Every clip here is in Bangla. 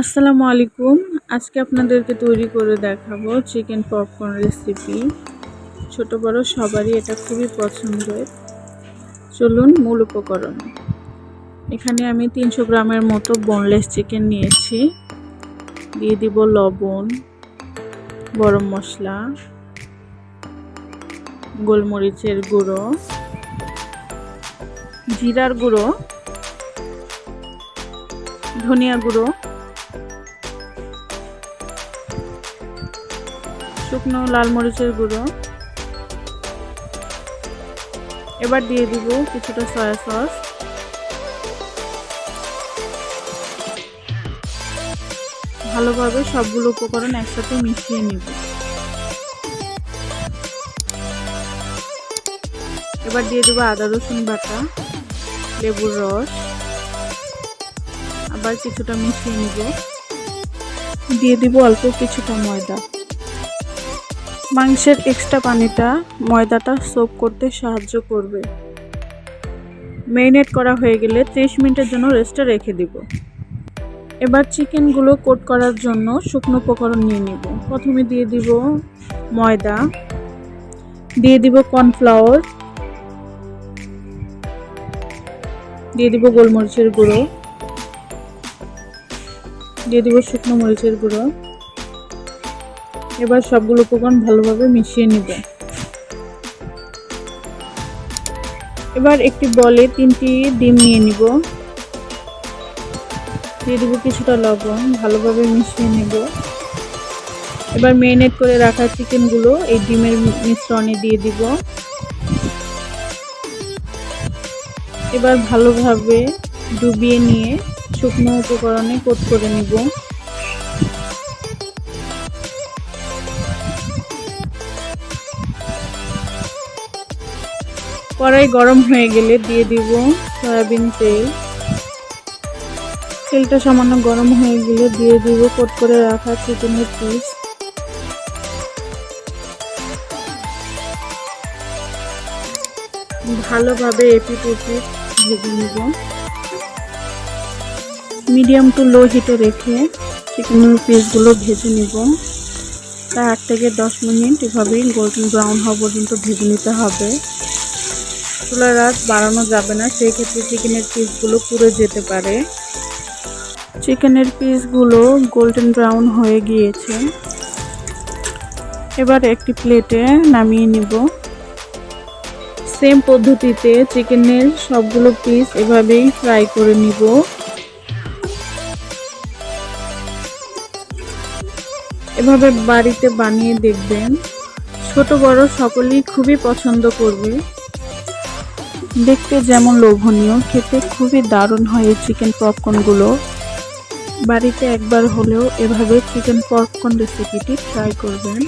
আসসালামু আলাইকুম। আজকে আপনাদেরকে তৈরি করে দেখাবো চিকেন পপকর্ন রেসিপি। ছোট বড় সবারই এটা খুবই পছন্দের। চলুন মূল উপকরণ। এখানে আমি 300 গ্রামের মতো বোনলেস চিকেন নিয়েছি। দিয়ে দিব লবণ, গরম মশলা, গোলমরিচের গুঁড়ো, জিরার গুঁড়ো, ধনিয়া গুঁড়ো, শুকনো লাল মরিচের গুঁড়ো। এবার দিয়ে দিব কিছুটা সয়া সস, ভালোভাবে সবগুলো উপকরণ একসাথে মিশিয়ে নিব। এবার দিয়ে দেবো আদা রসুন বাটা, লেবুর রস, আবার কিছুটা মিশিয়ে নিব। দিয়ে দিব অল্প কিছুটা ময়দা। মাংসের এক্সট্রা পানিটা ময়দাটা সোক করতে সাহায্য করবে। ম্যারিনেট করা হয়ে গেলে 30 মিনিটের জন্য রেস্টে রেখে দিব। এবার চিকেনগুলো কোট করার জন্য শুকনো উপকরণ নিয়ে নিব। প্রথমে দিয়ে দিব ময়দা, দিয়ে দিব কর্নফ্লাওয়ার, দিয়ে দিব গোলমরিচের গুঁড়ো, দিয়ে দিব শুকনো মরিচের গুঁড়ো। এবার সবগুলো উপকরণ ভালোভাবে মিশিয়ে নিব। এবার একটি বলে 3টি ডিম নিয়ে নিব। দিয়ে দিব কিছুটা লবণ, ভালোভাবে মিশিয়ে নেব। এবার ম্যারিনেট করে রাখা চিকেনগুলো এই ডিমের মিশ্রণে দিয়ে দিব। এবার ভালোভাবে ডুবিয়ে নিয়ে শুকনো উপকরণে কোট করে নিব। কড়াই গরম হয়ে গেলে দিয়ে দিব সয়াবিন তেল। তেলটা সামান্য গরম হয়ে গেলে দিয়ে দিব কোট করে রাখা চিকেনের পিস। ভালোভাবে এপিট ওপিট ভেজে নিব। মিডিয়াম টু লো হিটে রেখে চিকেনের পিসগুলো ভেজে নিব। তার 8 থেকে 10 মিনিট এভাবেই গোল্ডেন ব্রাউন হওয়া পর্যন্ত ভেজে নিতে হবে। চুলার আঁচ বাড়ানো যাবে না, সেই ক্ষেত্রে চিকেনের পিসগুলো পুড়ে যেতে পারে। চিকেনের পিসগুলো গোল্ডেন ব্রাউন হয়ে গিয়েছে। এবার একটি প্লেটে নামিয়ে নিব। সেম পদ্ধতিতে চিকেনের সবগুলো পিস এভাবেই ফ্রাই করে নিব। এভাবে বাড়িতে বানিয়ে দেখবেন, ছোট বড় সকলেই খুবই পছন্দ করবে। দেখতে যেমন লোভনীয়, খেতে খুবই দারুণ হয় এই চিকেন পপকর্নগুলো। বাড়িতে একবার হলেও এভাবে চিকেন পপকর্ন রেসিপিটি ট্রাই করবেন।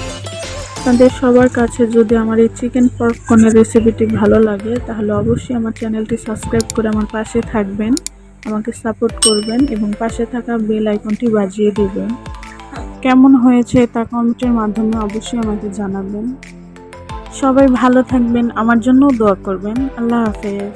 আপনাদের সবার কাছে যদি আমার এই চিকেন পপকর্নের রেসিপিটি ভালো লাগে তাহলে অবশ্যই আমার চ্যানেলটি সাবস্ক্রাইব করে আমার পাশে থাকবেন, আমাকে সাপোর্ট করবেন এবং পাশে থাকা বেল আইকনটি বাজিয়ে দেবেন। কেমন হয়েছে তা কমেন্টের মাধ্যমে অবশ্যই আমাকে জানাবেন। সবাই ভালো থাকবেন, আমার জন্য দোয়া করবেন। আল্লাহ হাফেজ।